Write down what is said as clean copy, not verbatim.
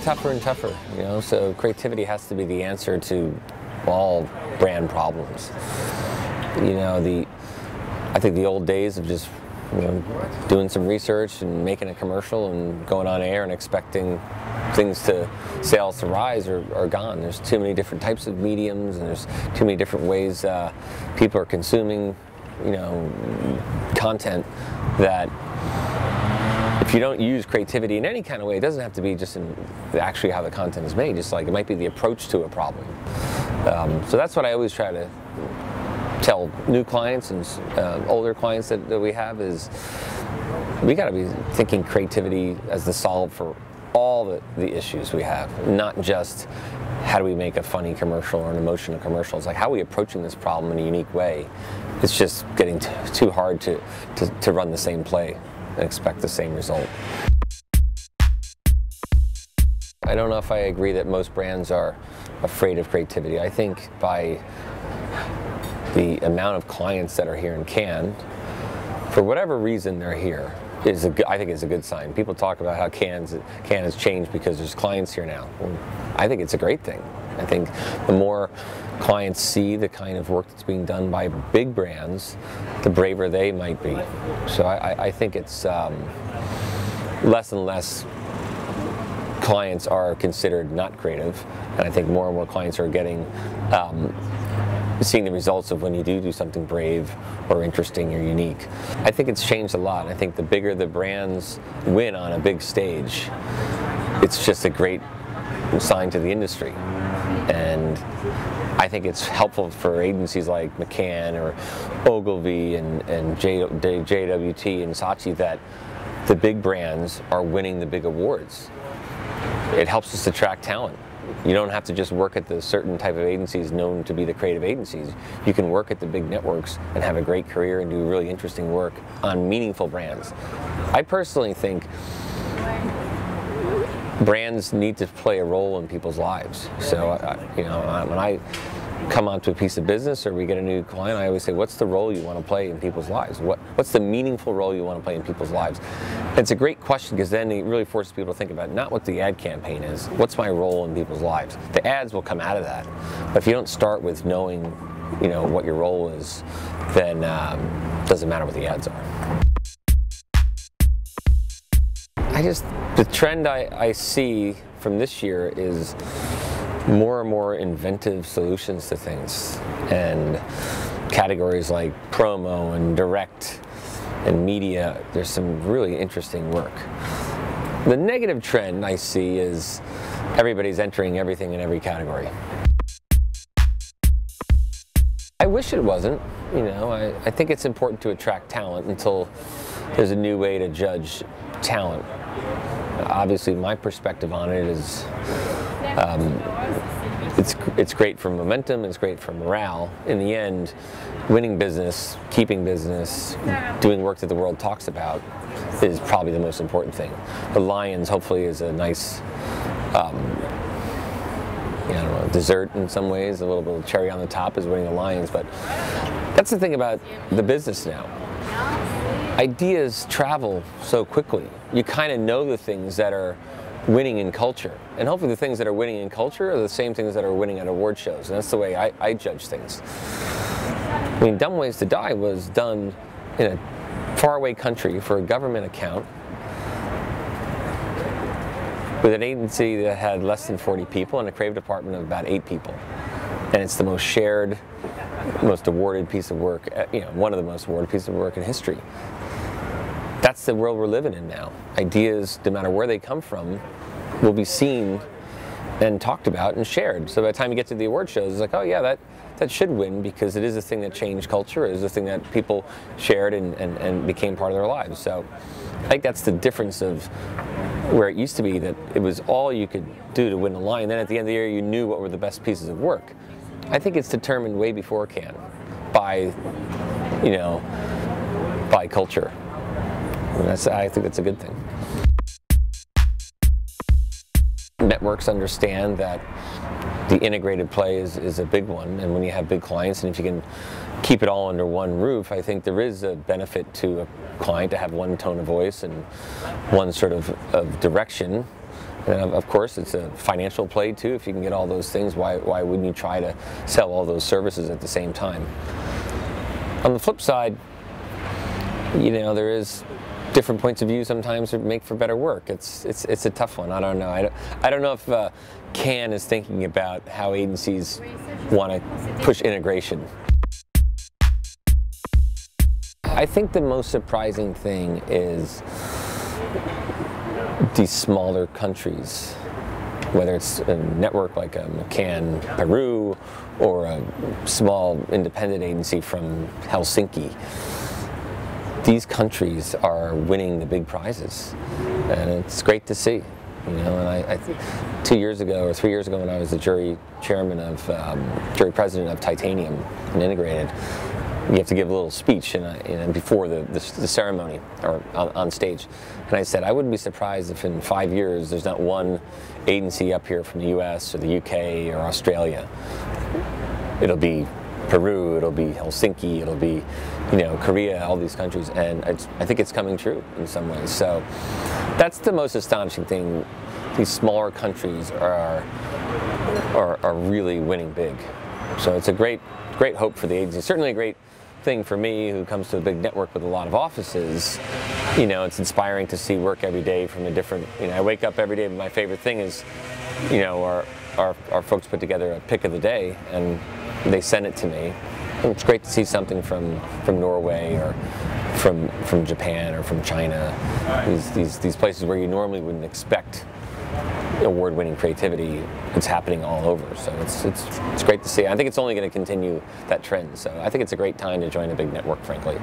tougher and tougher, you know, so creativity has to be the answer to all brand problems. You know, I think the old days of just, you know, doing some research and making a commercial and going on air and expecting sales to rise are gone. There's too many different types of mediums, and there's too many different ways people are consuming, you know, content, that if you don't use creativity in any kind of way, it doesn't have to be just in actually how the content is made, just like it might be the approach to a problem. So that's what I always try to tell new clients and older clients that we have, is we got to be thinking creativity as the solve for all the issues we have, not just how do we make a funny commercial or an emotional commercial. It's like, how are we approaching this problem in a unique way? It's just getting too hard to run the same play and expect the same result. I don't know if I agree that most brands are afraid of creativity. I think by the amount of clients that are here in McCANN, for whatever reason they're here, I think is a good sign. People talk about how McCANN has changed because there's clients here now. Well, I think it's a great thing. I think the more clients see the kind of work that's being done by big brands, the braver they might be. So I think it's less and less clients are considered not creative, and I think more and more clients are getting seeing the results of when you do something brave or interesting or unique. I think it's changed a lot. I think the bigger the brands win on a big stage, it's just a great sign to the industry. And I think it's helpful for agencies like McCann or Ogilvy and JWT and Saatchi that the big brands are winning the big awards. It helps us attract talent. You don't have to just work at the certain type of agencies known to be the creative agencies. You can work at the big networks and have a great career and do really interesting work on meaningful brands. I personally think brands need to play a role in people's lives. So, you know, when I come onto a piece of business or we get a new client, I always say, what's the role you want to play in people's lives? What's the meaningful role you want to play in people's lives? It's a great question, because then it really forces people to think about not what the ad campaign is, what's my role in people's lives? The ads will come out of that. But if you don't start with knowing, you know, what your role is, then it doesn't matter what the ads are. The trend I see from this year is more and more inventive solutions to things, and categories like promo and direct and media. There's some really interesting work. The negative trend I see is everybody's entering everything in every category. I wish it wasn't. You know, I think it's important to attract talent until there's a new way to judge talent. Obviously, my perspective on it is it's great for momentum, it's great for morale. In the end, winning business, keeping business, doing work that the world talks about is probably the most important thing. The Lions, hopefully, is a nice I don't know, dessert in some ways. A little bit of cherry on the top is winning the Lions, but that's the thing about the business now. Ideas travel so quickly. You kind of know the things that are winning in culture, and hopefully the things that are winning in culture are the same things that are winning at award shows, and that's the way I judge things. I mean, Dumb Ways to Die was done in a faraway country for a government account with an agency that had less than 40 people and a creative department of about 8 people. And it's the most shared, most awarded piece of work, you know, one of the most awarded pieces of work in history. That's the world we're living in now. Ideas, no matter where they come from, will be seen and talked about and shared. So by the time you get to the award shows, it's like, oh yeah, that should win, because it is a thing that changed culture. It is a thing that people shared and became part of their lives. So I think that's the difference of where it used to be that it was all you could do to win the Lion. Then at the end of the year, you knew what were the best pieces of work. I think it's determined way before McCann by, you know, by culture. And I think that's a good thing. Networks understand that the integrated play is a big one, and when you have big clients, and if you can keep it all under one roof, I think there is a benefit to a client to have one tone of voice and one sort of direction. And of course, it's a financial play too. If you can get all those things, why wouldn't you try to sell all those services at the same time? On the flip side, there is different points of view sometimes that make for better work. It's a tough one. I don't know. I don't know if McCann is thinking about how agencies want to push integration. I think the most surprising thing is these smaller countries, whether it's a network like a McCANN Peru or a small independent agency from Helsinki. These countries are winning the big prizes, and it's great to see. And I 2 years ago or 3 years ago, when I was the jury president of Titanium and Integrated, you have to give a little speech before the ceremony or on stage. And I said, I wouldn't be surprised if in 5 years there's not one agency up here from the US or the UK or Australia. It'll be Peru, it'll be Helsinki, it'll be Korea, all these countries, and I think it's coming true in some ways. So that's the most astonishing thing. These smaller countries are really winning big. So it's a great hope for the agency. Certainly a great thing for me, who comes to a big network with a lot of offices. It's inspiring to see work every day from a different. I wake up every day, but my favorite thing is, our folks put together a pick of the day and they send it to me. And it's great to see something from Norway or from Japan or from China. These places where you normally wouldn't expect award-winning creativity. It's happening all over, so it's great to see. I think it's only going to continue that trend. So I think it's a great time to join a big network, frankly.